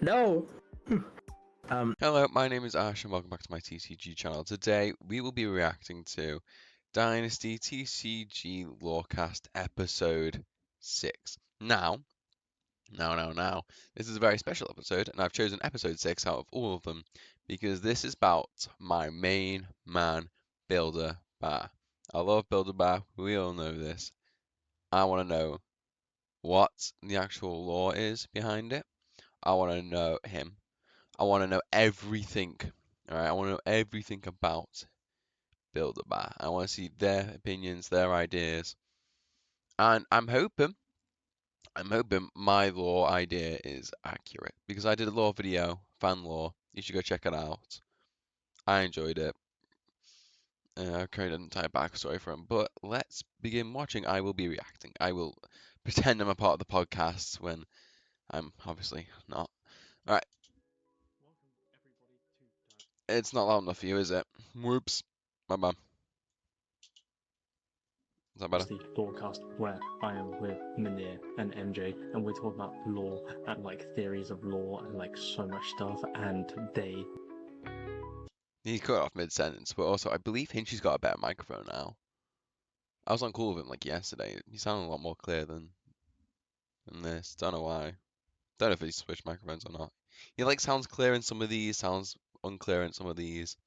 No. Hello, my name is Ash and welcome back to my TCG channel. Today we will be reacting to Dynasty TCG Lorecast episode 6. Now, this is a very special episode and I've chosen episode 6 out of all of them because this is about my main man, Builder Bar. I love Builder Bar, we all know this. I want to know what the actual lore is behind it. I want to know him. I want to know everything. Alright, I want to know everything about Build-A-Bear. I want to see their opinions, their ideas. And I'm hoping my lore idea is accurate. Because I did a lore video, fan lore. You should go check it out. I enjoyed it. I created an entire backstory for him. But let's begin watching. I will be reacting. I will pretend I'm a part of the podcast when I'm obviously not. Alright, it's not loud enough for you, is it? Whoops. My bad. Is that better? The Lorecast where I am with Munir and MJ, and we're talking about lore and like theories of lore and like so much stuff. And they He cut off mid-sentence, but also I believe Hinchy's got a better microphone now. I was on call with him like yesterday. He sounded a lot more clear than this. Don't know why. Don't know if he switched microphones or not. He like sounds clear in some of these, sounds unclear in some of these.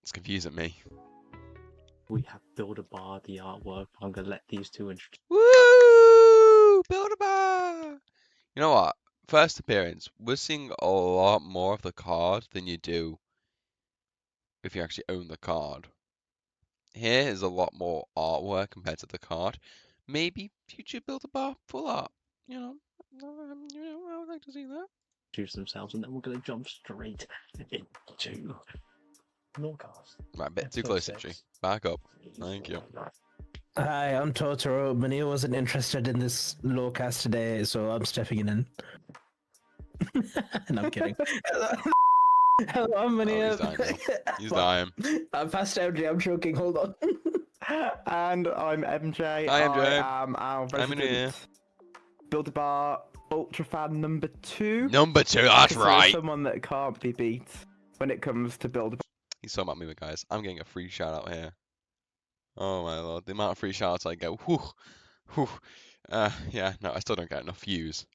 It's confusing me. we have Build-A-Bar, the artwork. I'm gonna let these two introduce. Woo! Build-A-Bear! You know what? First appearance, we're seeing a lot more of the card than you do if you actually own the card. Here is a lot more artwork compared to the card. Maybe future Build-A-Bar full art. You know, I would like to see that. Themselves, and then we're gonna jump straight into Lorecast. Right, a bit too Episode close, 6. Hinchy. Back up. Thank you. Hi, I'm Totoro. Munir wasn't interested in this Lorecast today, so I'm stepping in. And I'm kidding. Hello, I'm Munir. he's dying now. He's dying. I'm past MJ. I'm joking. Hold on. And I'm MJ. Hi, MJ. I am our I'm in here. resident Build-A-Bar Ultra fan number 2. Number 2, that's Because right. Someone that can't be beat when it comes to Build-A-Bar. He's talking about me, guys. I'm getting a free shout out here. Oh my lord, the amount of free shout outs I get. Whew. Whew. Yeah, no, I still don't get enough views.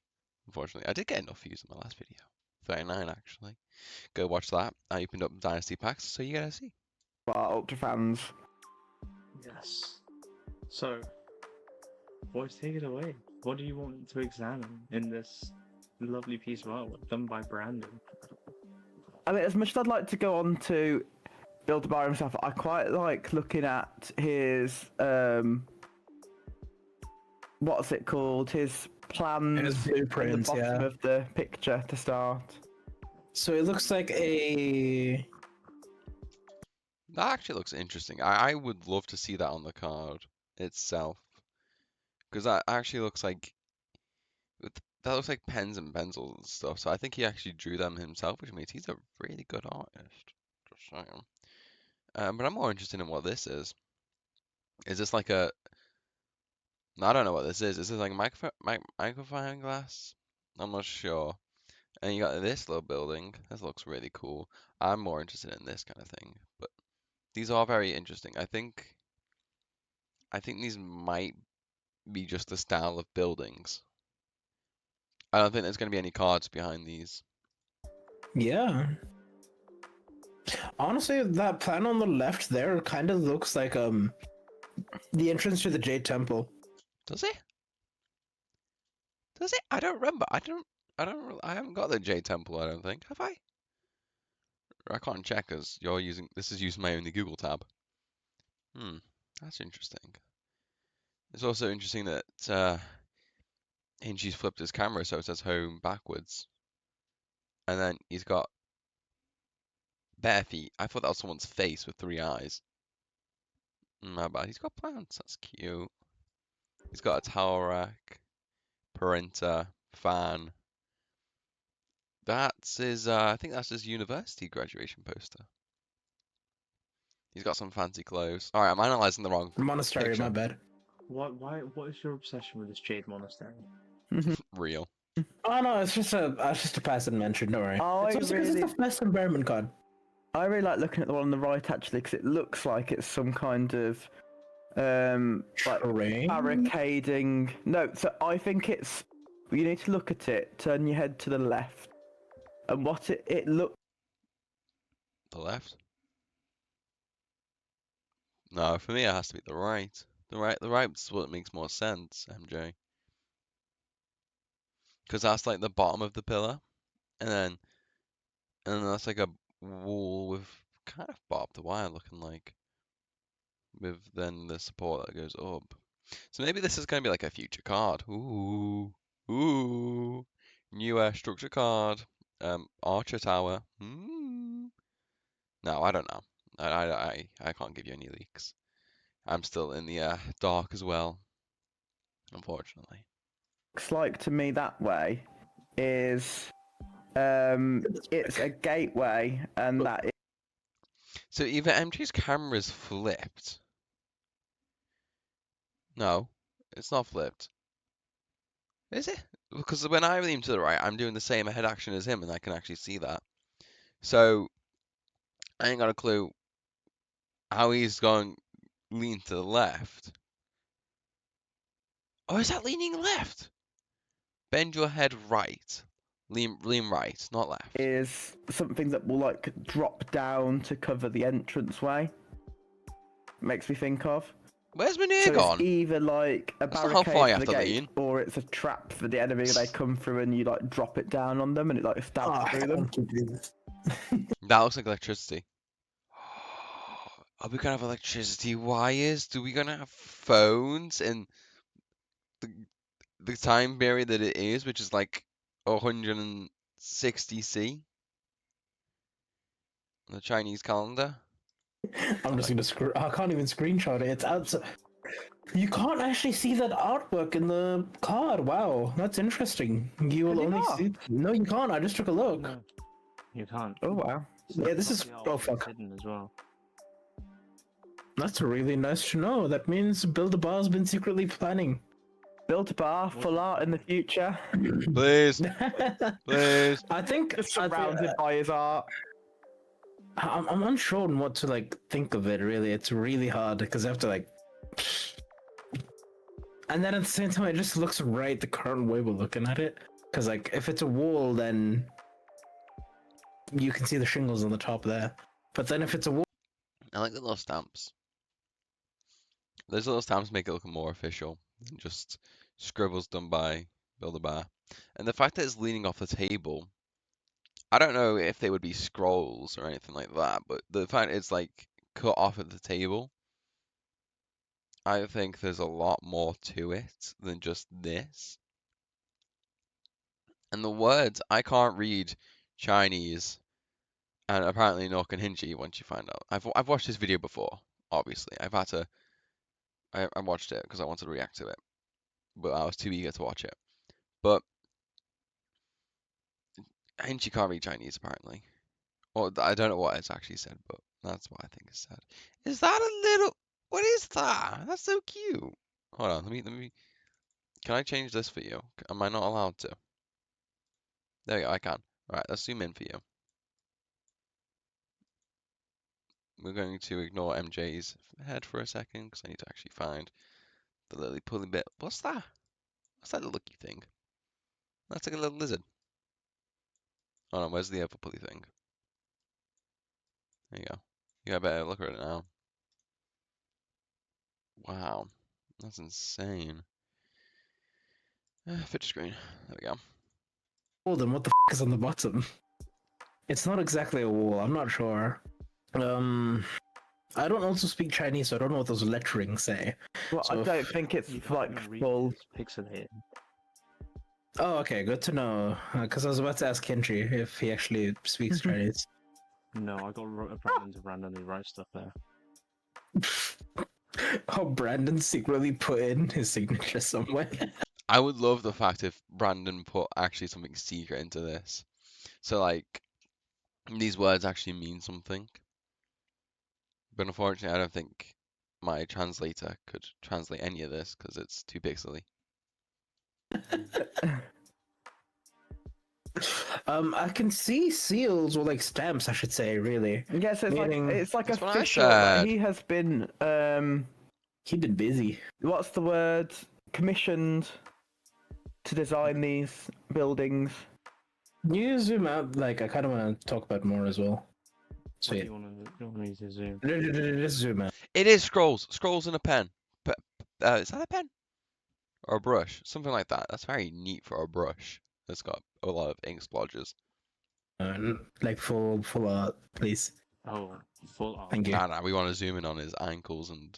Unfortunately, I did get enough views in my last video. 39 actually. Go watch that. I opened up Dynasty packs, so you gotta see. Ultra fans. Yes. So, boys, take it away. What do you want to examine in this lovely piece of artwork done by Brandon? I mean, as much as I'd like to go on to Build-A-Bar himself, I quite like looking at his what's it called? His plans His blueprints, at the bottom yeah. of the picture to start. So it looks like a. That actually looks interesting. I would love to see that on the card itself. Because that actually looks like that looks like pens and pencils and stuff. So I think he actually drew them himself, which means he's a really good artist. Just saying. But I'm more interested in what this is. Is this like a? I don't know what this is. Is this like a magnifying glass? I'm not sure. And you got this little building. This looks really cool. I'm more interested in this kind of thing. But these are very interesting. I think these might be just the style of buildings. I don't think there's going to be any cards behind these. Yeah. Honestly, that plan on the left there kind of looks like the entrance to the Jade Temple. Does it? Does it? I don't remember. I haven't got the Jade Temple, I don't think. Have I? I can't check because this is using my only Google tab. That's interesting. It's also interesting that Hinchy's flipped his camera so it says home backwards. And then he's got bare feet. I thought that was someone's face with 3 eyes. My bad. He's got plants. That's cute. He's got a towel rack, printer, fan. That's his. I think that's his university graduation poster. He's got some fancy clothes. All right, I'm analyzing the wrong Monastery, picture. my bad. What is your obsession with this Jade Monastery? Real. Oh no, it's just a passing mention. Don't worry. I It's also because it's really- the best environment card. I really like looking at the one on the right actually because it looks like it's some kind of like Terrain? barricading. No, so I think it's. You need to look at it. Turn your head to the left, and what it looks. The left? No, for me it has to be the right. The right's what makes more sense, MJ. Because that's like the bottom of the pillar, and then that's like a wall with kind of barbed wire looking like, with then the support that goes up. So maybe this is gonna be like a future card. Ooh, ooh, new structure card. Archer Tower. No, I don't know. I can't give you any leaks. I'm still in the dark as well, unfortunately. Looks like to me that way is it's a gateway and that is So either MJ's camera's flipped. No, it's not flipped. Is it? Because when I lean to the right, I'm doing the same head action as him, and I can actually see that. So I ain't got a clue how he's going lean to the left. Oh, is that leaning left? Bend your head right. Lean right, not left. is something that will like drop down to cover the entranceway. Makes me think of. Where's my So near gone? it's either like a That's not how barricade far you for have the to gate, lean. or it's a trap for the enemy. They come through and you like drop it down on them, and it like stabs Oh, through them. That looks like electricity. Are we gonna have electricity wires? Do we gonna have phones in the time period that it is, which is like 160 C on the Chinese calendar? I'm just gonna I can't even screenshot it. It's outside. You can't actually see that artwork in the card. Wow, that's interesting. You will Can you only not? see. No, you can't. I just took a look. No, you can't. Oh wow. Yeah, this is. The Oh artwork's fuck. hidden as well. That's really nice to know. That means Build a Bar's been secretly planning. Built a bar, full art in the future. Please, please. I think Just I thi- surrounded by his art. I'm unsure on what to like think of it. Really, it's really hard because I have to like. And then at the same time, it just looks right the current way we're looking at it. Because like, if it's a wall, then you can see the shingles on the top there. But then if it's a wall, I like the little stamps. Those little stamps make it look more official than just scribbles done by Build-A-Bear. And the fact that it's leaning off the table, I don't know if they would be scrolls or anything like that, but the fact it's like cut off at the table, I think there's a lot more to it than just this. And the words, I can't read Chinese, and apparently nor can Hinji once you find out. I've watched this video before, obviously. I watched it because I wanted to react to it, but I was too eager to watch it. But Hinji can't read Chinese apparently. Or I don't know what it's actually said, but that's what I think is said. Is that a little? What is that? That's so cute. Hold on, let me. Can I change this for you? Am I not allowed to? There we go, I can. Alright, let's zoom in for you. We're going to ignore MJ's head for a second because I need to actually find the lily pulley bit. What's that? What's that looky thing? That's like a little lizard. Oh no, where's the other pulley thing? There you go. You got a better look at it now. Wow, that's insane. Fit to screen. There we go. then what the is on the bottom? It's not exactly a wall. I'm not sure. I don't also speak Chinese, so I don't know what those letterings say. Well, So I don't think it's You can't like even read full. it, it's pixelated. Oh, okay, good to know. Because I was about to ask Kenji if he actually speaks Chinese. No, I got Brandon to randomly write stuff there. Oh, Brandon secretly put in his signature somewhere. I would love the fact if Brandon put actually something secret into this. So like these words actually mean something. But unfortunately, I don't think my translator could translate any of this because it's too pixely. I can see seals or like stamps, I should say. Really, Yeah, so Meaning- it's like That's what I official. Like, said. he has been he'd been busy. what's the word? Commissioned to design these buildings. Can you zoom out? Like, I kind of want to talk about more as well. What do Sweet. you want me to zoom? Just zoom out. It is scrolls. Scrolls and a pen. Is that a pen? Or a brush? Something like that. That's very neat for a brush. It's got a lot of ink splodges. Like full art, please. Oh, full art. Thank you. Nah, we want to zoom in on his ankles and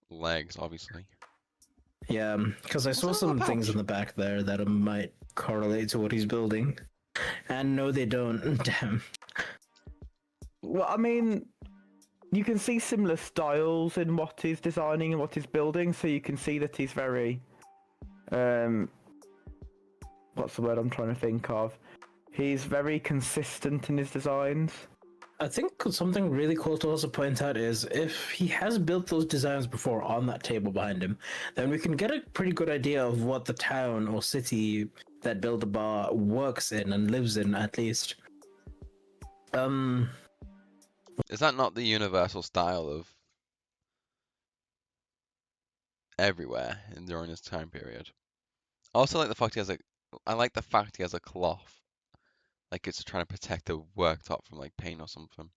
legs, obviously. Yeah, because I What's saw that some little things pouch? in the back there that might correlate to what he's building. And no, they don't. Damn. Well, I mean, you can see similar styles in what he's designing and what he's building, so you can see that he's very, what's the word I'm trying to think of? He's very consistent in his designs. I think something really cool to also point out is if he has built those designs before on that table behind him, then we can get a pretty good idea of what the town or city that Build-A-Bar works in and lives in, at least. Is that not the universal style of everywhere during this time period? I also like the fact he has I like the fact he has a cloth. Like it's trying to protect the worktop from like paint or something.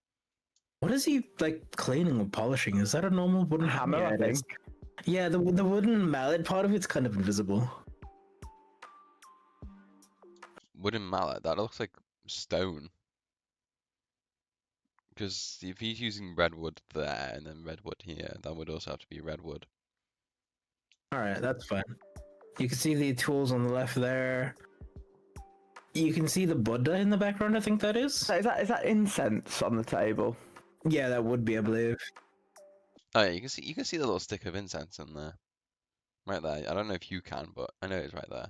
What is he like cleaning or polishing? Is that a normal wooden Hammer, Yeah, I it think. is. Yeah, the wooden mallet part of it's kind of invisible. Wooden mallet, that looks like stone. Because if he's using redwood there and then redwood here, that would also have to be redwood. All right, that's fine. You can see the tools on the left there. You can see the Buddha in the background. I think that is. So is that incense on the table? Yeah, that would be, I believe. Oh yeah, you can see the little stick of incense in there. Right there. I don't know if you can, but I know it's right there.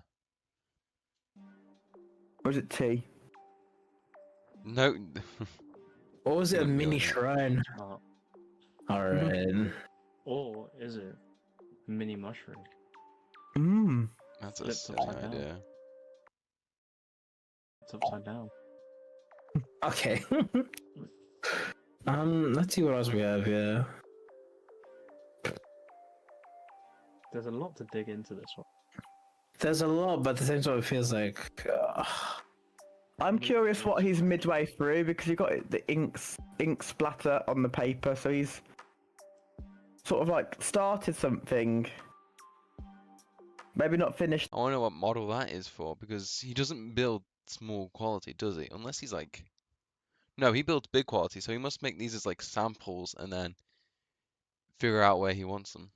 Or is it tea? No. Or was it a Look, mini yeah. shrine? Art. All right. Or is it a mini mushroom? Mmm. That's a Flipped silly upside down. idea. It's upside down. Okay. Let's see what else we have here. There's a lot to dig into this one. There's a lot, but at the same time, it feels like. I'm curious what he's midway through because you got the ink splatter on the paper, so he's sort of like started something, maybe not finished. I wonder what model that is for, because he doesn't build small quality, does he? Unless he's like... No, he builds big quality, so he must make these as like samples and then figure out where he wants them.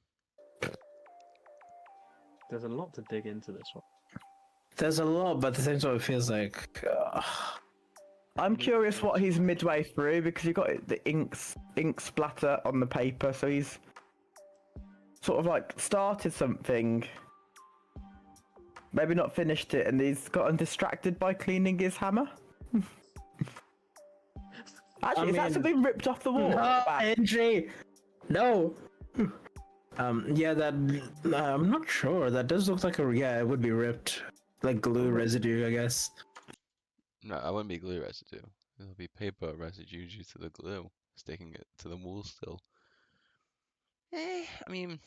There's a lot to dig into this one. There's a lot, but at the same time, it feels like. I'm curious what he's midway through because you got the ink splatter on the paper, so he's sort of like started something, maybe not finished it, and he's gotten distracted by cleaning his hammer. Actually, is that mean- something ripped off the wall? No, Back? Henry! No! Yeah, that. I'm not sure. That does look like a. Yeah, it would be ripped. Like glue residue, I guess. No, that wouldn't be glue residue. It'll be paper residue due to the glue sticking it to the wall still. I mean,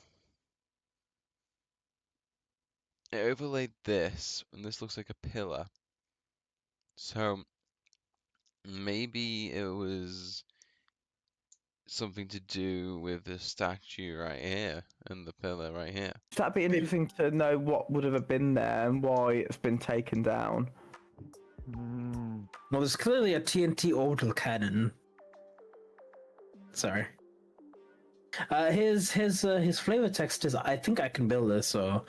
it overlaid this, and this looks like a pillar. So maybe it was something to do with the statue right here and the pillar right here. That'd be interesting to know what would have been there and why it's been taken down. Well, there's clearly a TNT orbital cannon. Sorry. His flavor text is. I think I can build this. So,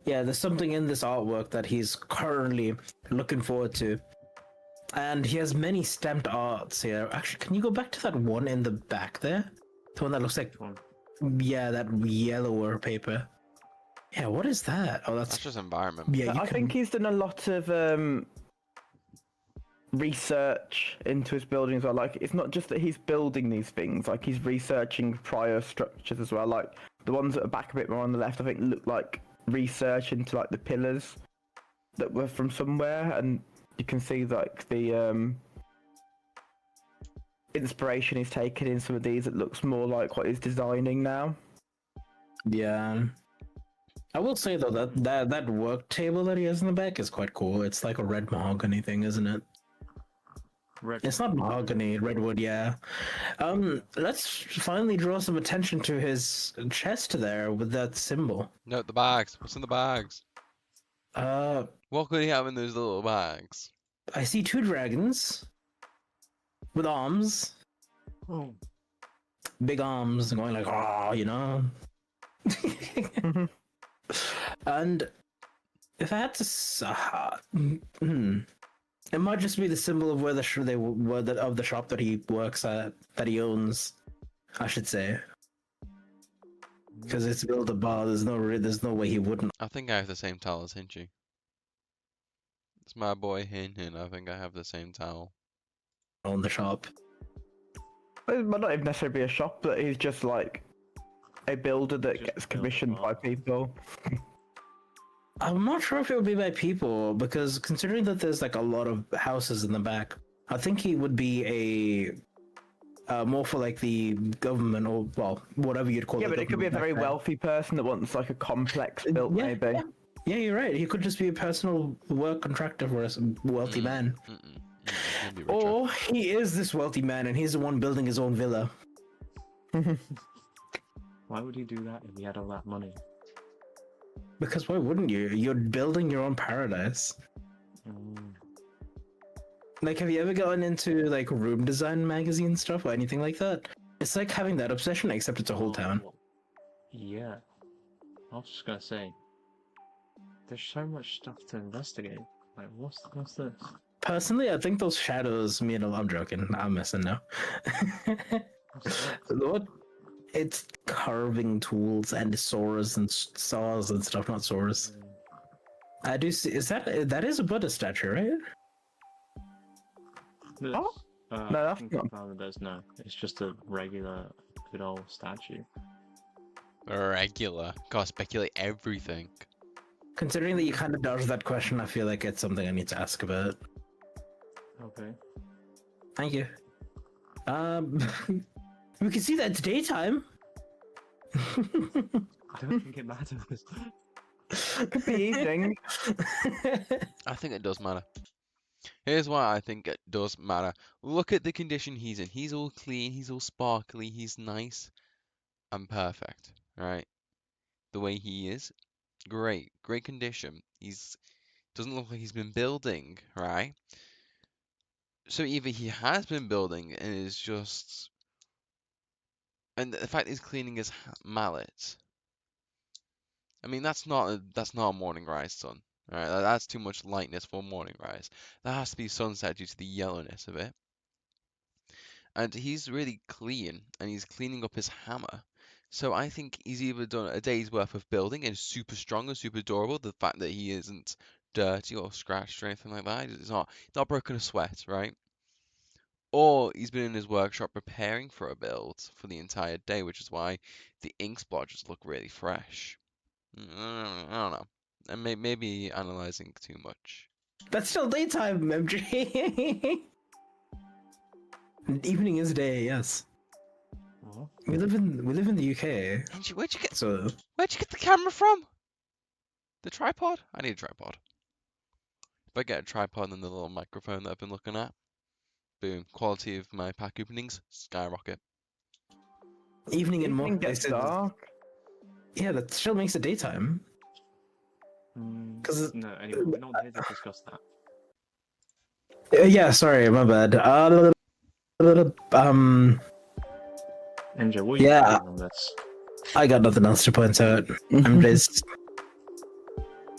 yeah, there's something in this artwork that he's currently looking forward to, and he has many stamped arts here. Actually, can you go back to that one in the back there? The one that looks like. Which one? Yeah, that yellower paper. Yeah, what is that? Oh, That's that's. just environment. Yeah, you I can. think he's done a lot of research into his building as well. Like, it's not just that he's building these things, like he's researching prior structures as well. Like the ones that are back a bit more on the left, I think look like research into like the pillars that were from somewhere, and you can see like the inspiration he's taken in some of these. It looks more like what he's designing now. Yeah. I will say though that work table that he has in the back is quite cool. It's like a red mahogany thing, isn't it? Red. It's not mahogany, redwood, yeah. Let's finally draw some attention to his chest there with that symbol. No, the bags. What's in the bags? Uh, What could he have in those little bags? I see 2 dragons with arms, Oh. big arms, going like, oh, you know. And if I had to, it might just be the symbol of where of the shop that he works at, that he owns, I should say. Because it's built a bar. There's no way he wouldn't I think I have the same towel as Hinchy. It's my boy Hin Hin. I think I have the same towel. own the shop. It might not even necessarily be a shop, but he's just like a builder that Just gets build a commissioned by bar. people. I'm not sure if it would be by people, because considering that there's like a lot of houses in the back, I think he would be a more for like the government, or well, whatever you'd call it. Yeah, but it could be a very wealthy person that wants like a complex built, Yeah, maybe. Yeah, you're right. He could just be a personal work contractor for a wealthy man. He'd be richer. Or he is this wealthy man and he's the one building his own villa. Why would he do that if he had all that money? Because why wouldn't you? You're building your own paradise. Mm. Like, have you ever gotten into like room design magazine stuff or anything like that? It's like having that obsession, except it's a whole town. Oh, yeah. I was just gonna say, there's so much stuff to investigate. Like, what's this? Personally, I think those shadows mean a lot. I'm joking. I'm messing now. What's that? What? It's carving tools and saws and saws and stuff, not saws. I do see. That is a Buddha statue, right? This, Oh? no, No, I that's think not- I found that there's no. It's just a regular, good old statue. Regular. Gotta speculate everything. Considering that you kind of dodged that question, I feel like it's something I need to ask about. Okay. Thank you. We can see that it's daytime. I don't think it matters. Could be evening. I think it does matter. Here's why I think it does matter. Look at the condition he's in. He's all clean, he's all sparkly, he's nice and perfect, right? The way he is, great condition. He's doesn't look like he's been building, right? So either he has been building and is just, and the fact he's cleaning his mallet. I mean, that's not a morning rise sun. Right, that's too much lightness for morning rise. That has to be sunset due to the yellowness of it. And he's really clean, and he's cleaning up his hammer. So I think he's either done a day's worth of building and is super strong and super durable. The fact that he isn't dirty or scratched or anything like that, he's not broken a sweat, right? Or he's been in his workshop preparing for a build for the entire day, which is why the ink splotches look really fresh. I don't know. And maybe analyzing too much. That's still daytime, MJ. Evening is day. Yes, What? we live in the UK, Angie, so where'd you get the camera from? The tripod? I need a tripod. If I get a tripod and the little microphone that I've been looking at, boom, quality of my pack openings skyrocket. evening in more Evening gets places. dark. Yeah, that still makes it daytime. Mm, 'Cause it- no, anyway, we're not here to discuss that. Yeah, sorry, my bad. MJ, what are you Yeah. doing on this? I got nothing else to point out. I'm just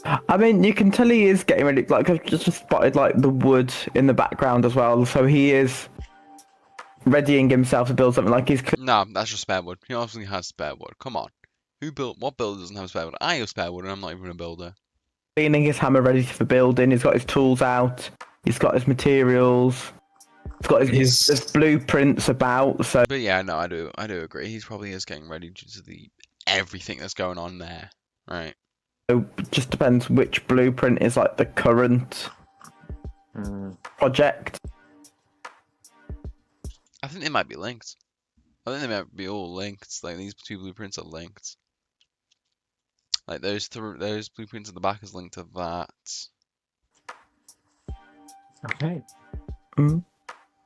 I mean, you can tell he is getting ready. Like, I've just spotted like the wood in the background as well. So he is readying himself to build something. Like he's Nah, that's just spare wood. He obviously has spare wood. Come on. What builder doesn't have spare wood? I have spare wood and I'm not even a builder. cleaning his hammer ready for building. He's got his tools out. He's got his materials. He's got his blueprints about. So But yeah, no, I do agree. He probably is getting ready due to the everything that's going on there. Right. it just depends which blueprint is like the current project? I think they might be linked. I think they might be all linked. Like these two blueprints are linked. Like those blueprints at the back is linked to that. Okay. Mhm.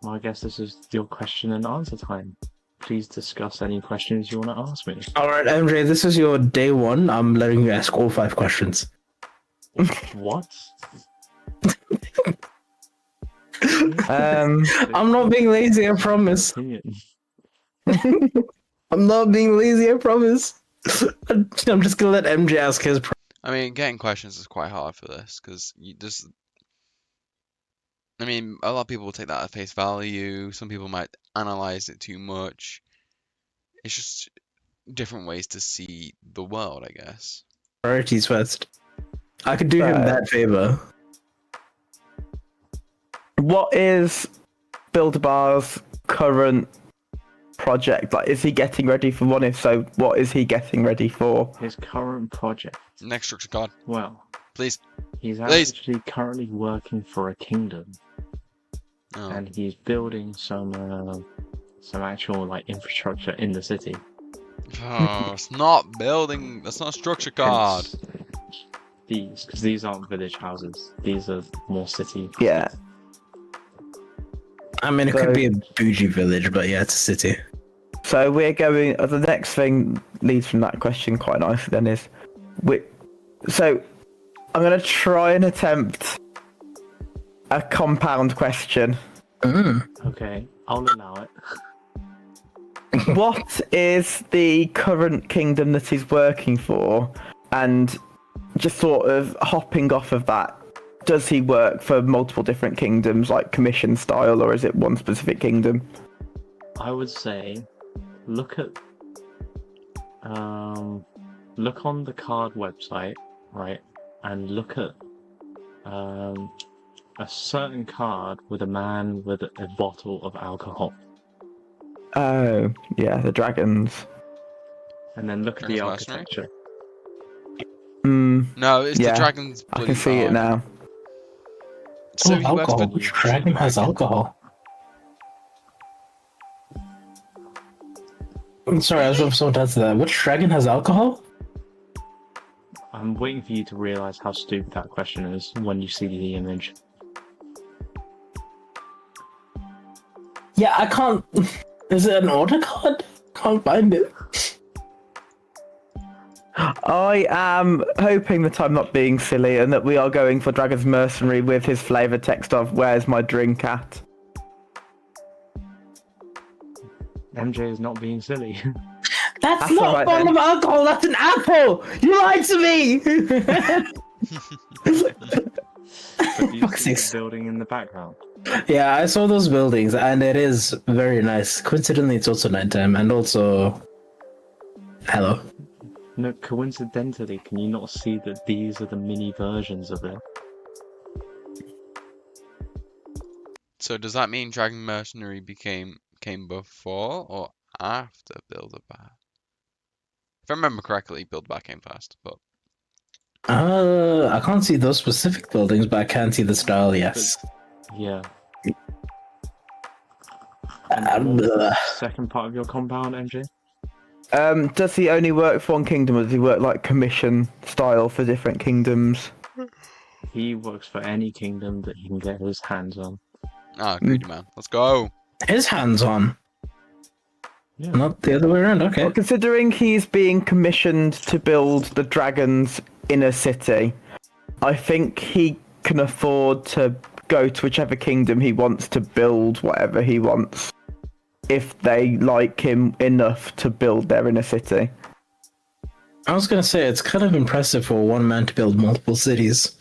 Well, I guess this is your question and answer time. Please discuss any questions you want to ask me. All right, MJ, this is your day one. I'm letting you ask all 5 questions. What? I'm not being lazy, I promise. Opinion. I'm not being lazy, I promise. I'm just gonna let MJ ask his. I mean, getting questions is quite hard for this because you just. I mean, a lot of people will take that at face value. Some people might analyze it too much. It's just different ways to see the world, I guess. Priorities first. I could do him that favor. What is Build-A-Bar's current project? Like, is he getting ready for one? If so, what is he getting ready for? His current project. Next structure card, Well, please. he's Please. actually currently working for a kingdom, Oh. and he's building some actual like infrastructure in the city. Oh, it's not building. That's not a structure card. Hence these, because these aren't village houses. These are more city. Yeah. I mean, it So- could be a bougie village, but yeah, it's a city. So we're going. The next thing leads from that question quite nicely. Then is, so I'm gonna try and attempt a compound question. Okay, I'll allow it. What is the current kingdom that he's working for? And just sort of hopping off of that, does he work for multiple different kingdoms, like commission style, or is it one specific kingdom? I would say, look on the card website, right, and look at a certain card with a man with a bottle of alcohol, Oh, yeah, the dragons. and then look at the Dragon's Mercenary? architecture. No, it's Yeah, the dragon's. I bloody can see it card. now. So Oh, he works alcohol. for Which dragon has alcohol? I'm sorry, I was waiting for someone to answer that. Which dragon has alcohol? I'm waiting for you to realize how stupid that question is when you see the image. Yeah, I can't. Is it an order card? Can't find it. I am hoping that I'm not being silly and that we are going for Dragon's Mercenary with his flavor text of "Where's my drink at?" MJ is not being silly. That's That's not alright a bottle then. of alcohol. That's an apple. You lied to me. But do you Fuck's see the sakes. building in the background? Yeah, I saw those buildings, and it is very nice. Coincidentally, it's also nighttime, and also, hello. No, coincidentally, can you not see that these are the mini versions of it? So does that mean Dragon Mercenary came before or after Build-A-Bear? If I remember correctly, Build-A-Bear came first, but I can't see those specific buildings, but I can see the style. Yes. Yeah. And what was Uh, the second part of your compound, MJ? Does he only work for one kingdom, or does he work like commission style for different kingdoms? He works for any kingdom that he can get his hands on. greedy man. Let's go. his hands on, Yeah. not the other way around. Okay. Well, considering he's being commissioned to build the dragons in a city, I think he can afford to go to whichever kingdom he wants to build whatever he wants, if they like him enough to build their inner city. I was gonna say it's kind of impressive for one man to build multiple cities.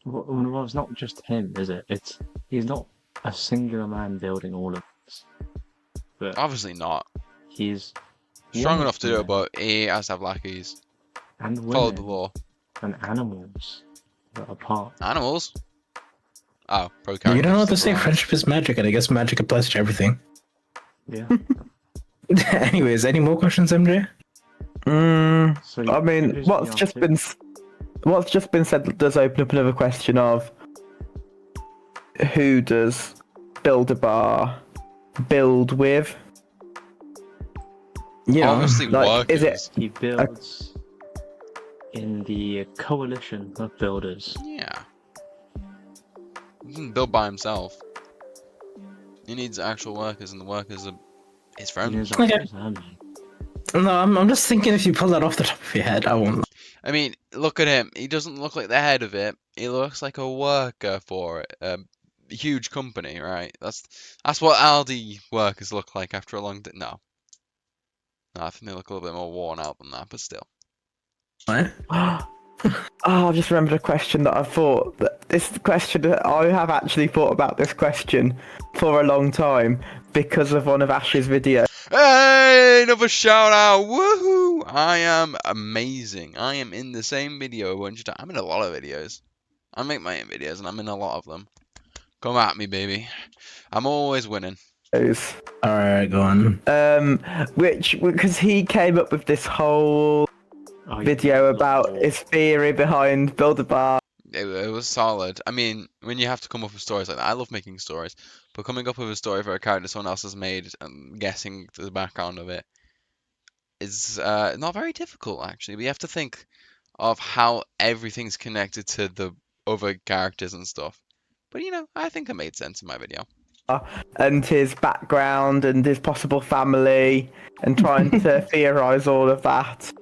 Well, it's not just him, is it? He's not a singular man building all of this. But Obviously not. he's Strong one enough to do man, it, but he has to have lackeys. and Follow the women law. and animals that are part. Animals? Oh, pro You don't know characters. what to say. Right. Friendship is magic, and I guess magic applies to everything. Yeah. Anyways, any more questions, MJ? So I mean, who's what's the just architect? been said does open up another question of who does Build-A-Bar build with? Yeah. Obviously, like, is it- workers. He builds in the coalition of builders. Yeah. He doesn't build by himself. He needs actual workers, and the workers are his He friends. knows Okay. his army. No, I'm just thinking if you pull that off the top of your head, I won't. I mean, look at him. He doesn't look like the head of it. He looks like a worker for it. A huge company, right? That's what Aldi workers look like after a long day. No. No, I think they look a little bit more worn out than that, but still. Right? Oh, I just remembered a question that I thought. This question, I have actually thought about this question for a long time because of one of Ash's videos. Hey, another shout out! Woohoo! I am amazing. I am in the same video a bunch of times. I'm in a lot of videos. I make my own videos, and I'm in a lot of them. Come at me, baby. I'm always winning. Alright, go on. Because he came up with this whole Oh, video yeah. about his theory behind Build-A-Bar. It was solid. I mean, when you have to come up with stories like that, I love making stories, but coming up with a story for a character someone else has made and guessing the background of it is not very difficult, actually. But you have to think of how everything's connected to the other characters and stuff. But you know, I think it made sense in my video. And his background and his possible family and trying to theorize all of that.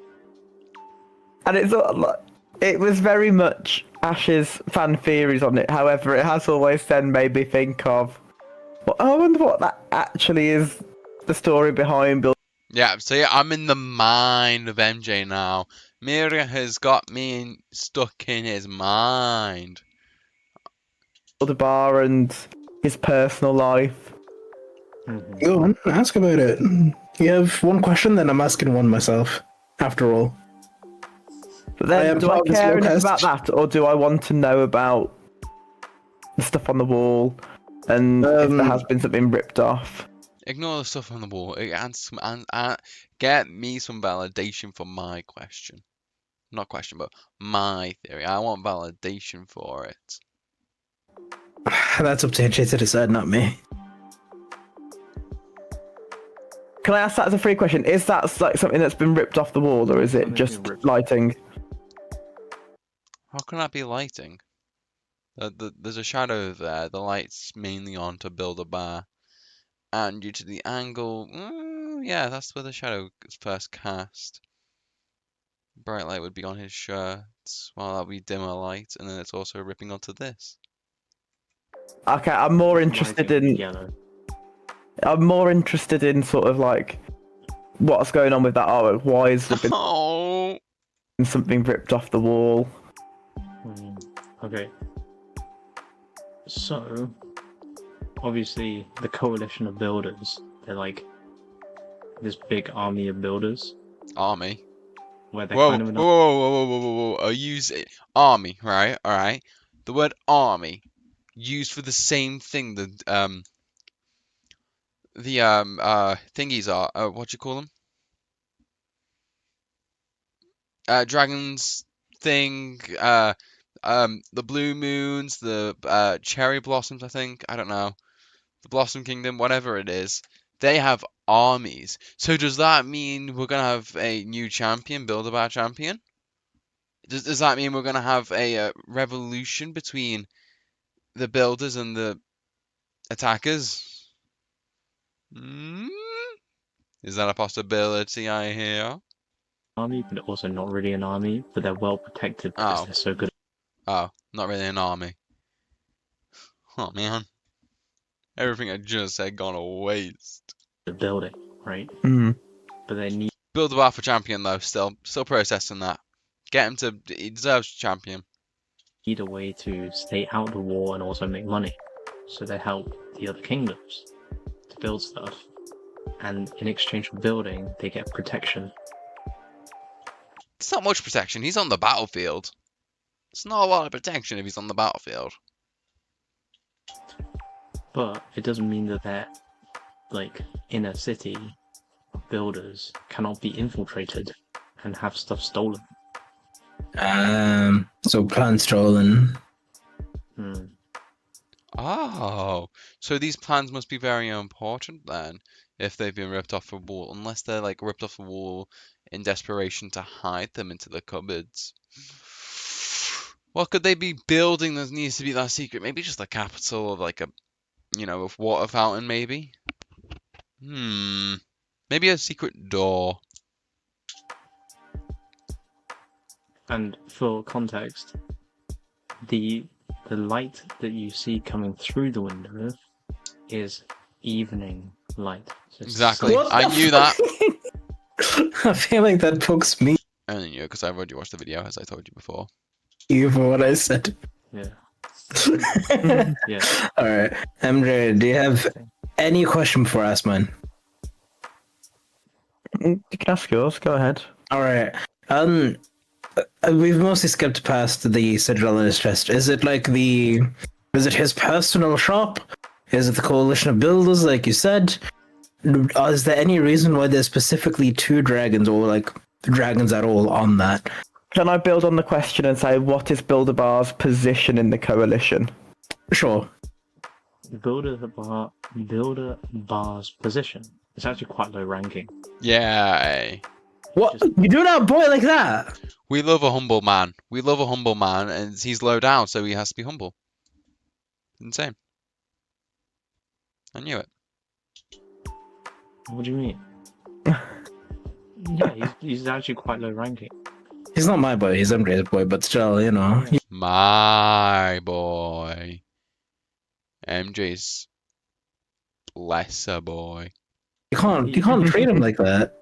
And it was very much Ash's fan theories on it. However, it has always then made me think of, well, I wonder what that actually is, the story behind Yeah, so yeah, I'm in the mind of MJ now. Miria has got me stuck in his mind. Build-A-Bar and his personal life. Mhm. Go on, ask about it. You have one question, then I'm asking one myself. After all. But I then, am do I part of this care enough podcast. about that, or do I want to know about the stuff on the wall and if there has been something ripped off? Ignore the stuff on the wall. Get me some validation for my question. Not question, but my theory. I want validation for it. That's up to HJ to decide, not me. Can I ask that as a free question? Is that like something that's been ripped off the wall, or is it Something just ripped. lighting? How can that be lighting? There's a shadow there. The light's mainly on to build a bar. And due to the angle, yeah, that's where the shadow is first cast. Bright light would be on his shirt, while that would be dimmer light, and then it's also ripping onto this. Okay, I'm more interested Lighting in. yellow. I'm more interested in sort of like what's going on with that artwork. Why has there Oh, been something ripped off the wall? Okay. So, obviously, the coalition of builders, they're like this big army of builders army. where they're Whoa, kind of whoa, whoa, whoa, whoa, whoa, whoa, whoa. Are you army, right? All right. The word army used for the same thing that thingies are. What do you call them? Dragons thing. The blue moons, the cherry blossoms. I think. I don't know. The Blossom Kingdom, whatever it is. They have armies. So does that mean we're gonna have a new champion, Build-A-Bar champion? Does that mean we're gonna have a revolution between the builders and the attackers? Mm? Is that a possibility I hear? army, but also not really an army, but they're well protected because Oh. they're so good Oh, not really an army. Oh man. Everything I just said gone to waste. at building, right? Hmm. But they need Build-A-Bar for champion though, still processing that. Get him to, he deserves champion. a way to stay out of the war and also make money. So they help the other kingdoms to build stuff. And in exchange for building, they get protection. It's not much protection. He's on the battlefield. It's not a lot of protection if he's on the battlefield. But it doesn't mean that they're, like, in a city of builders cannot be infiltrated and have stuff stolen. So plan stolen. Hmm. Oh, so these plans must be very important then, if they've been ripped off a wall, unless they're like ripped off a wall in desperation to hide them into the cupboards. What could they be building that needs to be that secret? Maybe just the capital of like a, a water fountain, maybe? Maybe a secret door. And for context, the light that you see coming through the window is evening light. So it's Exactly. sun- What I the knew that. I feel like that pokes me I only knew because I've already watched the video, as I told you before. for what I said. Yeah. All Yeah. right, MJ, do you have any question for us, man? You can ask yours. Go ahead. All right. We've mostly skipped past the Citadel and his chest. Is it is it his personal shop? Is it the coalition of builders, like you said? Is there any reason why there's specifically 2 dragons or like dragons at all on that? Can I build on the question and say what is Builder-Bar's position in the coalition? Sure. Builder Bar's position is actually quite low ranking. Yay. What? Just- You do that, boy, like that? We love a humble man. We love a humble man, and he's low down, so he has to be humble. Insane. I knew it. What do you mean? Yeah, he's actually quite low ranking. He's not my boy. He's MJ's boy, but still, My boy. MJ's lesser boy. you can't treat him like that.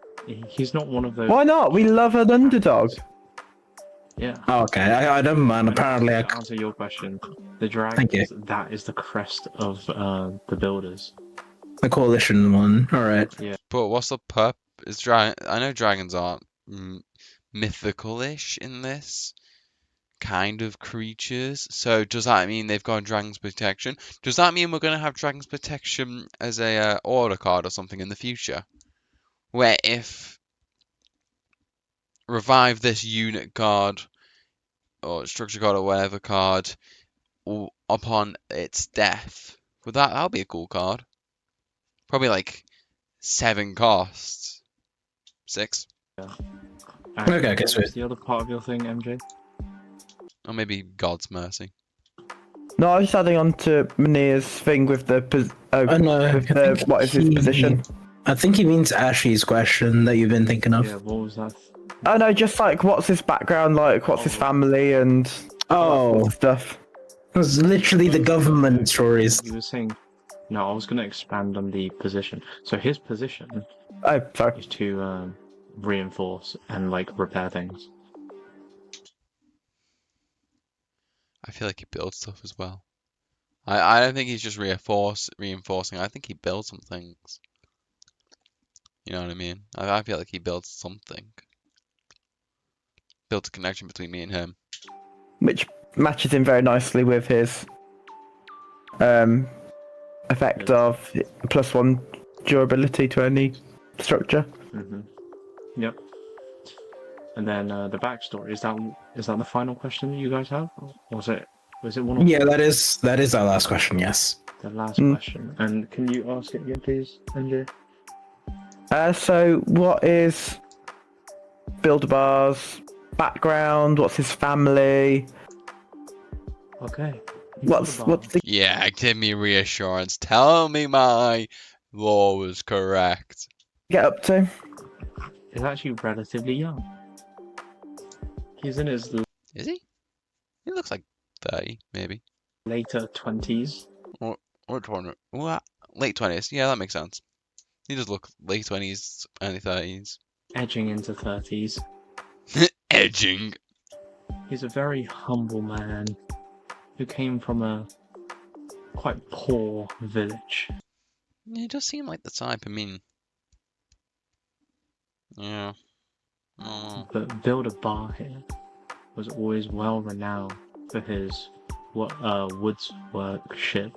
He's not one of those. Why not? We love an underdog. Yeah. Oh, okay, I don't mind. But Apparently, to answer your question, the Thank you. dragon that is the crest of the builders. the coalition one. All right. But what's the purpose? I know dragons aren't mythical-ish in this kind of creatures. So does that mean they've got Dragon's Protection? Does that mean we're going to have Dragon's Protection as a order card or something in the future? Where if revive this unit card or structure card or whatever card upon its death, that'll be a cool card. Probably like 7 costs. 6. And Okay, what so- was the other part of your thing, MJ? Or maybe God's Mercy. No, I was just adding on to Munir's thing with the No, with the, what is his position? I think he means Ashley's question that you've been thinking of. Yeah, what was that? Oh no, just like what's his background like? What's his family and Oh, stuff? it was literally the government stories. You were saying. No, I was going to expand on the position. So his position Oh, sorry. is to reinforce and like repair things. I feel like he builds stuff as well. I don't think he's just reinforcing. I think he builds some things. You know what I mean? I feel like he builds something. Builds a connection between me and him. Which matches in very nicely with his effect of +1 durability to any structure. Yep. And then the backstory is that the final question that you guys have, or was it one of Yeah, that is our last question. Yes. the last question? And can you ask it again, please, MJ? So what is Builder-Bar's background? What's his family? Okay. What's the Yeah, give me reassurance. Tell me my law was correct. get up to? He's actually relatively young. He's in his Is he? He looks like 30, maybe. later 20s. Or 20. What? Late 20s. Yeah, that makes sense. He does look late 20s, early 30s. Edging into 30s. Edging. He's a very humble man who came from a quite poor village. Yeah, he does seem like the type. I mean, yeah. Oh. But Builder Bar here was always well renowned for his woods workship.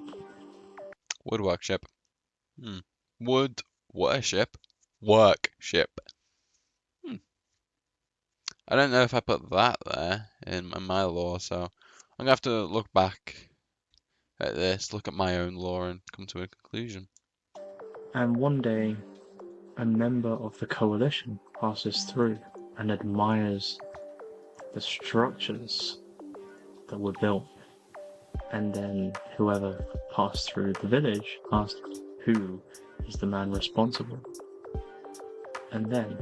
Wood workship. Wood worship. Workship. I don't know if I put that there in my law, so I'm gonna have to look back at this, look at my own lore, and come to a conclusion. And one day, a member of the coalition passes through and admires the structures that were built. And then whoever passed through the village asked who is the man responsible. And then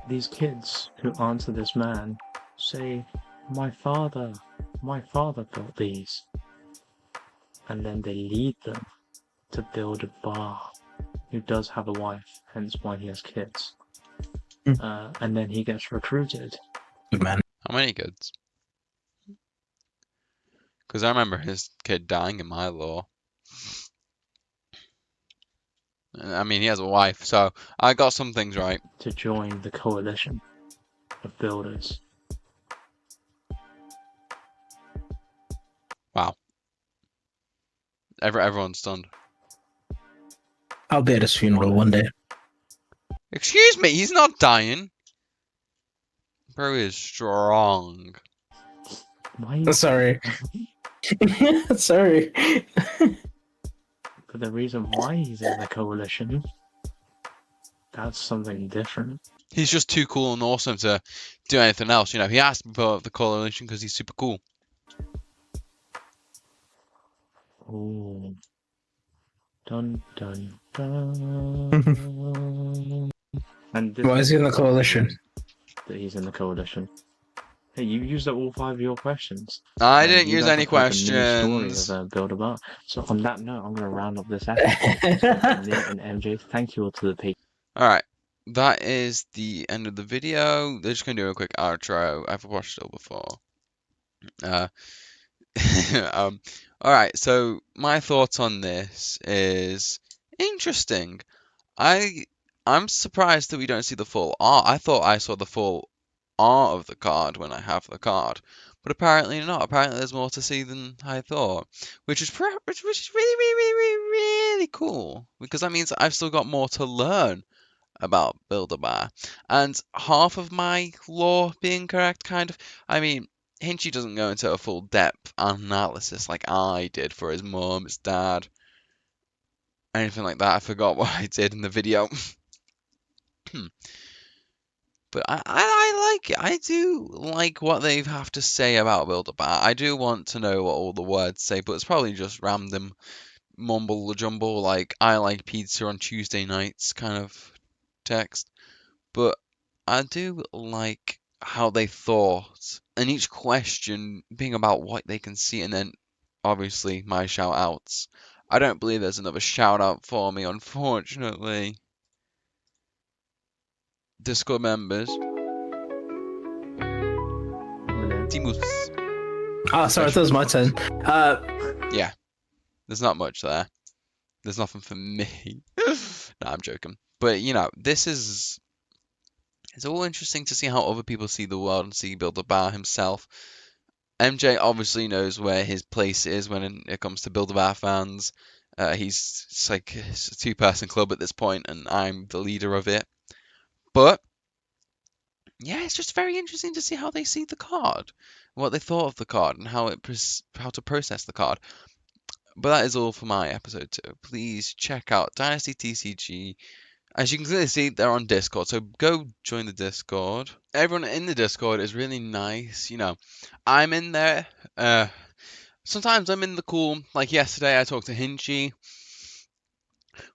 these kids who answer this man say, my father built these. And then they lead them to build a bar, who does have a wife, hence why he has kids. And then he gets recruited. Good man. How many kids? Because I remember his kid dying in my lore. I mean, he has a wife, so I got some things right. To join the coalition of builders. Wow. Everyone's stunned. I'll be at his funeral one day. Excuse me, he's not dying. Bro is strong. Why? Sorry. Sorry. But the reason why he's in the coalition, that's something different. He's just too cool and awesome to do anything else. You know, he asked for the coalition because he's super cool. Oh. Dun dun dun. And this Why is he in the coalition? that he's in the coalition. Hey, you used up all 5 of your questions. I And didn't you use guys any have heard the mini questions. story of Build a Bar. So on that note, I'm going to round up this episode. Nick and MJ, thank you all to the people. Alright, that is the end of the video. They're just going to do a quick outro. I've watched it all before. Alright, so my thoughts on this is interesting. I'm surprised that we don't see the full art. I thought I saw the full art of the card when I have the card, but apparently not. Apparently there's more to see than I thought, which is really, really cool, because that means I've still got more to learn about Build-A-Bear, and half of my lore being correct, kind of. I mean, Hinchy doesn't go into a full depth analysis like I did for his mom, his dad, anything like that. I forgot what I did in the video. But I like it. I do like what they have to say about Build-A-Bear. I do want to know what all the words say, but it's probably just random mumble jumble, like I like pizza on Tuesday nights kind of text. But I do like how they thought, and each question being about what they can see, and then obviously my shout outs. I don't believe there's another shout out for me, unfortunately. Discord members. Timus. Oh, sorry, that was my turn. Yeah, there's not much there. There's nothing for me. No, I'm joking. But, you know, it's all interesting to see how other people see the world and see Build-A-Bear himself. MJ obviously knows where his place is when it comes to Build-A-Bear fans. It's like a 2-person club at this point, and I'm the leader of it. But yeah, it's just very interesting to see how they see the card, what they thought of the card, and how to process the card. But that is all for my episode 2. Please check out Dynasty TCG. As you can clearly see, they're on Discord, so go join the Discord. Everyone in the Discord is really nice. You know, I'm in there. Sometimes I'm in the cool. Like yesterday, I talked to Hinchy.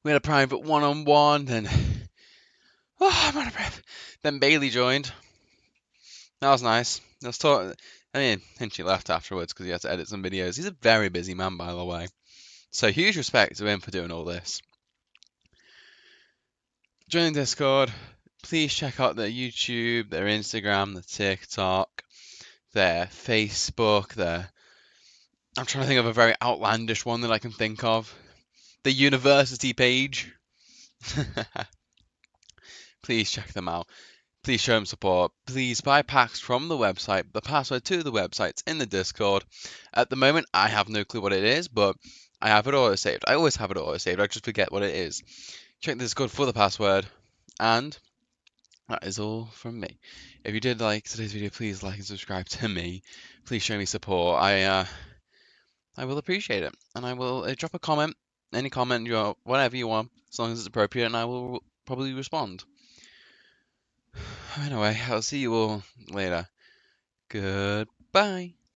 We had a private one-on-one, then I'm out of breath. Then Bailey joined. That was nice. Hinchy left afterwards because he had to edit some videos. He's a very busy man, by the way. So huge respect to him for doing all this. Join the Discord. Please check out their YouTube, their Instagram, their TikTok, their Facebook, I'm trying to think of a very outlandish one that I can think of. The university page. Please check them out. Please show them support. Please buy packs from the website. The password to the website's in the Discord. At the moment, I have no clue what it is, but I have it auto-saved. I always have it auto-saved. I just forget what it is. Check the Discord for the password. And that is all from me. If you did like today's video, please like and subscribe to me. Please show me support. I will appreciate it, and I will drop a comment, any comment you want, whatever you want, as long as it's appropriate, and I will probably respond. Anyway, I'll see you all later. Goodbye.